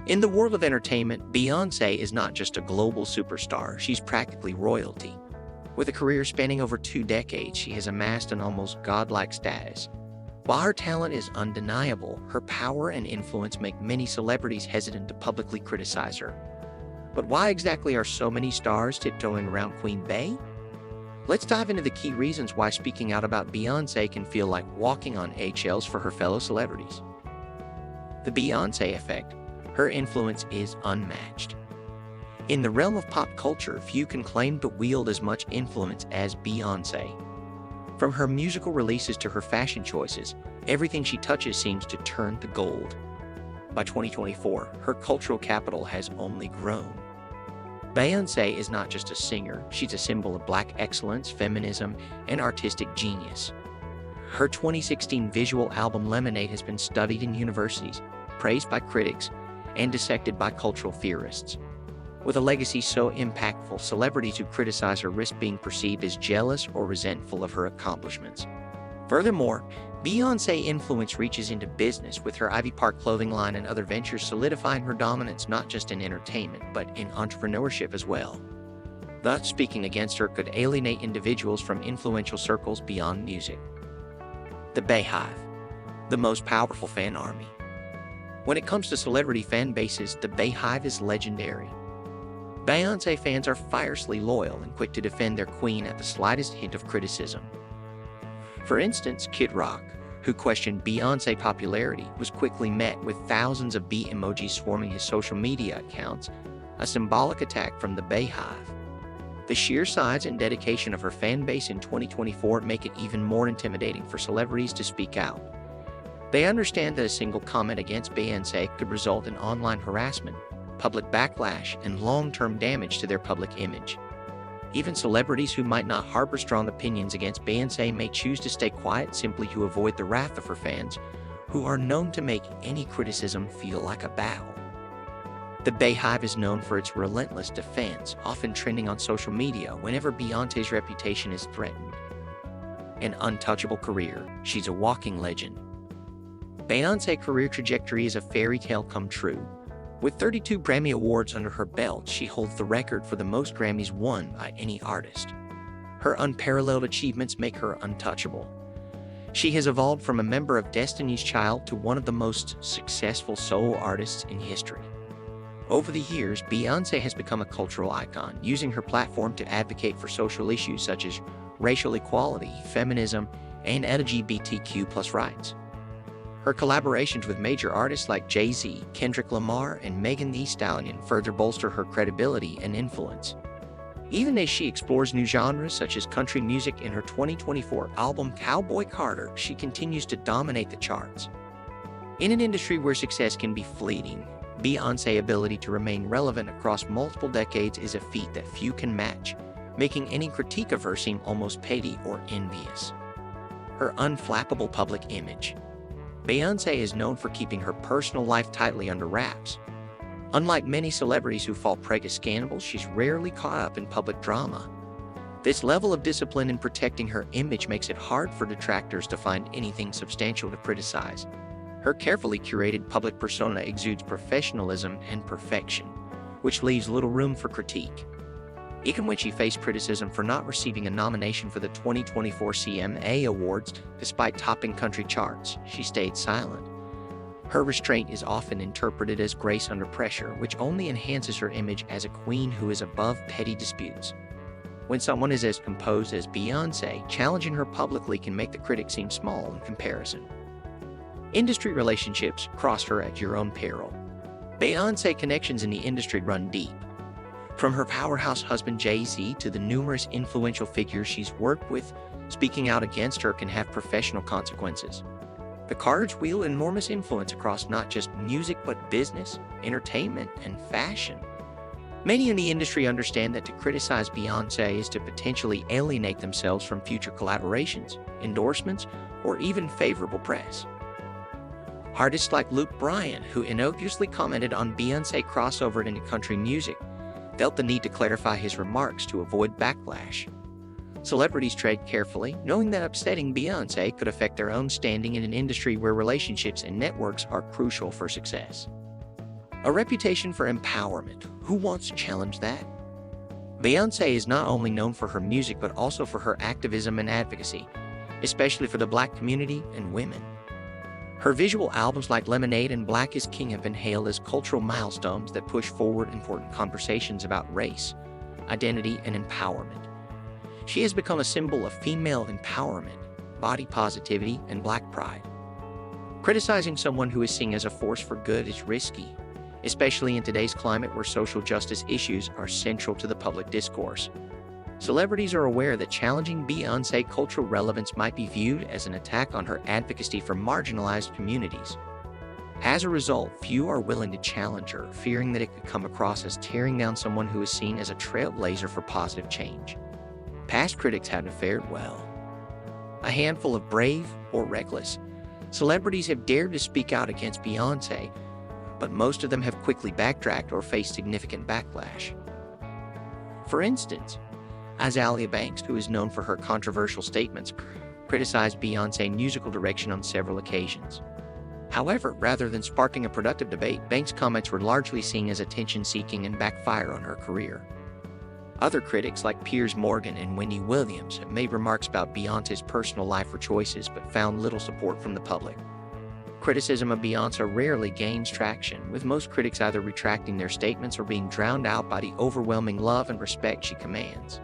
In the world of entertainment, Beyoncé is not just a global superstar, she's practically royalty. With a career spanning over 2 decades, she has amassed an almost godlike status. While her talent is undeniable, her power and influence make many celebrities hesitant to publicly criticize her. But why exactly are so many stars tiptoeing around Queen Bey? Let's dive into the key reasons why speaking out about Beyoncé can feel like walking on eggshells for her fellow celebrities. The Beyoncé effect. Her influence is unmatched. In the realm of pop culture, few can claim to wield as much influence as Beyoncé. From her musical releases to her fashion choices, everything she touches seems to turn to gold. By 2024, her cultural capital has only grown. Beyoncé is not just a singer, she's a symbol of Black excellence, feminism, and artistic genius. Her 2016 visual album Lemonade has been studied in universities, praised by critics, and dissected by cultural theorists. With a legacy so impactful, celebrities who criticize her risk being perceived as jealous or resentful of her accomplishments. Furthermore, Beyoncé's influence reaches into business, with her Ivy Park clothing line and other ventures solidifying her dominance not just in entertainment, but in entrepreneurship as well. Thus, speaking against her could alienate individuals from influential circles beyond music. The Beyhive, the most powerful fan army. When it comes to celebrity fan bases, the Beyhive is legendary. Beyoncé fans are fiercely loyal and quick to defend their queen at the slightest hint of criticism. For instance, Kid Rock, who questioned Beyoncé's popularity, was quickly met with thousands of bee emojis swarming his social media accounts, a symbolic attack from the Beyhive. The sheer size and dedication of her fan base in 2024 make it even more intimidating for celebrities to speak out. They understand that a single comment against Beyoncé could result in online harassment, public backlash, and long-term damage to their public image. Even celebrities who might not harbor strong opinions against Beyoncé may choose to stay quiet simply to avoid the wrath of her fans, who are known to make any criticism feel like a battle. The Beyhive is known for its relentless defense, often trending on social media whenever Beyoncé's reputation is threatened. An untouchable career, she's a walking legend. Beyoncé's career trajectory is a fairy tale come true. With 32 Grammy Awards under her belt, she holds the record for the most Grammys won by any artist. Her unparalleled achievements make her untouchable. She has evolved from a member of Destiny's Child to one of the most successful solo artists in history. Over the years, Beyoncé has become a cultural icon, using her platform to advocate for social issues such as racial equality, feminism, and LGBTQ+ rights. Her collaborations with major artists like Jay-Z, Kendrick Lamar, and Megan Thee Stallion further bolster her credibility and influence. Even as she explores new genres such as country music in her 2024 album Cowboy Carter, she continues to dominate the charts. In an industry where success can be fleeting, Beyoncé's ability to remain relevant across multiple decades is a feat that few can match, making any critique of her seem almost petty or envious. Her unflappable public image. Beyoncé is known for keeping her personal life tightly under wraps. Unlike many celebrities who fall prey to scandals, she's rarely caught up in public drama. This level of discipline in protecting her image makes it hard for detractors to find anything substantial to criticize. Her carefully curated public persona exudes professionalism and perfection, which leaves little room for critique. Even when she faced criticism for not receiving a nomination for the 2024 CMA Awards despite topping country charts, she stayed silent. Her restraint is often interpreted as grace under pressure, which only enhances her image as a queen who is above petty disputes. When someone is as composed as Beyoncé, challenging her publicly can make the critic seem small in comparison. Industry relationships. Cross her at your own peril. Beyoncé's connections in the industry run deep. From her powerhouse husband Jay-Z to the numerous influential figures she's worked with, speaking out against her can have professional consequences. The Carters wield enormous influence across not just music but business, entertainment, and fashion. Many in the industry understand that to criticize Beyoncé is to potentially alienate themselves from future collaborations, endorsements, or even favorable press. Artists like Luke Bryan, who innocuously commented on Beyoncé's crossover into country music, felt the need to clarify his remarks to avoid backlash. Celebrities tread carefully, knowing that upsetting Beyoncé could affect their own standing in an industry where relationships and networks are crucial for success. A reputation for empowerment. Who wants to challenge that? Beyoncé is not only known for her music but also for her activism and advocacy, especially for the Black community and women. Her visual albums like Lemonade and Black is King have been hailed as cultural milestones that push forward important conversations about race, identity, and empowerment. She has become a symbol of female empowerment, body positivity, and Black pride. Criticizing someone who is seen as a force for good is risky, especially in today's climate where social justice issues are central to the public discourse. Celebrities are aware that challenging Beyoncé's cultural relevance might be viewed as an attack on her advocacy for marginalized communities. As a result, few are willing to challenge her, fearing that it could come across as tearing down someone who is seen as a trailblazer for positive change. Past critics haven't fared well. A handful of brave or reckless celebrities have dared to speak out against Beyoncé, but most of them have quickly backtracked or faced significant backlash. For instance, Azealia Banks, who is known for her controversial statements, criticized Beyoncé's musical direction on several occasions. However, rather than sparking a productive debate, Banks' comments were largely seen as attention-seeking and backfire on her career. Other critics like Piers Morgan and Wendy Williams have made remarks about Beyoncé's personal life or choices but found little support from the public. Criticism of Beyoncé rarely gains traction, with most critics either retracting their statements or being drowned out by the overwhelming love and respect she commands.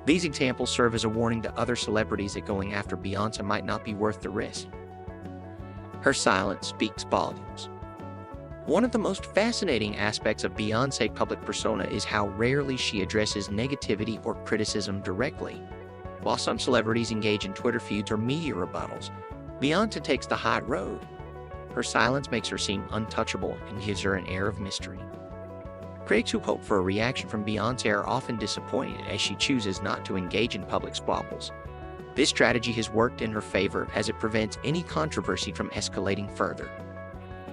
These examples serve as a warning to other celebrities that going after Beyoncé might not be worth the risk. Her silence speaks volumes. One of the most fascinating aspects of Beyoncé's public persona is how rarely she addresses negativity or criticism directly. While some celebrities engage in Twitter feuds or media rebuttals, Beyoncé takes the high road. Her silence makes her seem untouchable and gives her an air of mystery. Critics who hope for a reaction from Beyoncé are often disappointed as she chooses not to engage in public squabbles. This strategy has worked in her favor as it prevents any controversy from escalating further.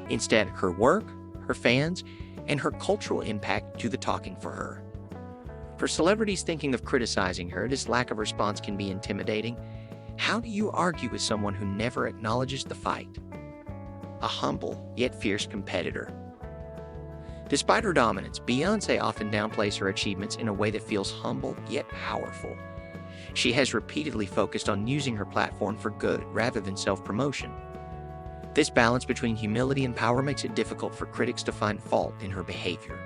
Instead, her work, her fans, and her cultural impact do the talking for her. For celebrities thinking of criticizing her, this lack of response can be intimidating. How do you argue with someone who never acknowledges the fight? A humble, yet fierce competitor. Despite her dominance, Beyoncé often downplays her achievements in a way that feels humble, yet powerful. She has repeatedly focused on using her platform for good rather than self-promotion. This balance between humility and power makes it difficult for critics to find fault in her behavior.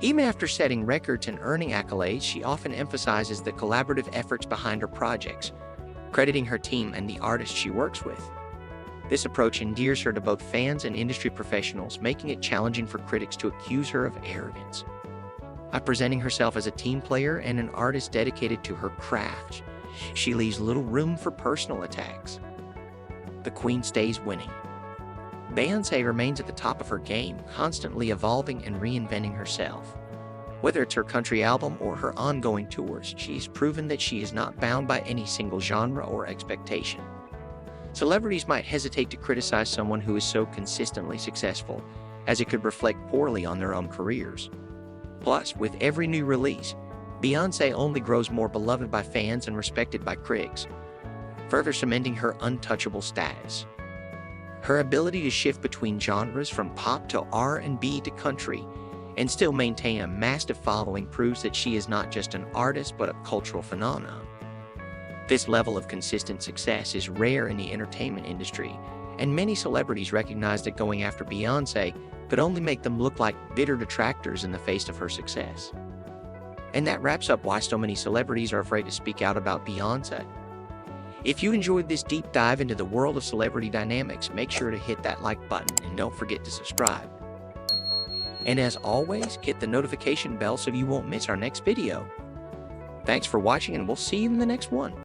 Even after setting records and earning accolades, she often emphasizes the collaborative efforts behind her projects, crediting her team and the artists she works with. This approach endears her to both fans and industry professionals, making it challenging for critics to accuse her of arrogance. By presenting herself as a team player and an artist dedicated to her craft, she leaves little room for personal attacks. The Queen stays winning. Beyoncé remains at the top of her game, constantly evolving and reinventing herself. Whether it's her country album or her ongoing tours, she's proven that she is not bound by any single genre or expectation. Celebrities might hesitate to criticize someone who is so consistently successful, as it could reflect poorly on their own careers. Plus, with every new release, Beyoncé only grows more beloved by fans and respected by critics, further cementing her untouchable status. Her ability to shift between genres from pop to R&B to country and still maintain a massive following proves that she is not just an artist but a cultural phenomenon. This level of consistent success is rare in the entertainment industry, and many celebrities recognize that going after Beyoncé could only make them look like bitter detractors in the face of her success. And that wraps up why so many celebrities are afraid to speak out about Beyoncé. If you enjoyed this deep dive into the world of celebrity dynamics, make sure to hit that like button and don't forget to subscribe. And as always, hit the notification bell so you won't miss our next video. Thanks for watching, and we'll see you in the next one.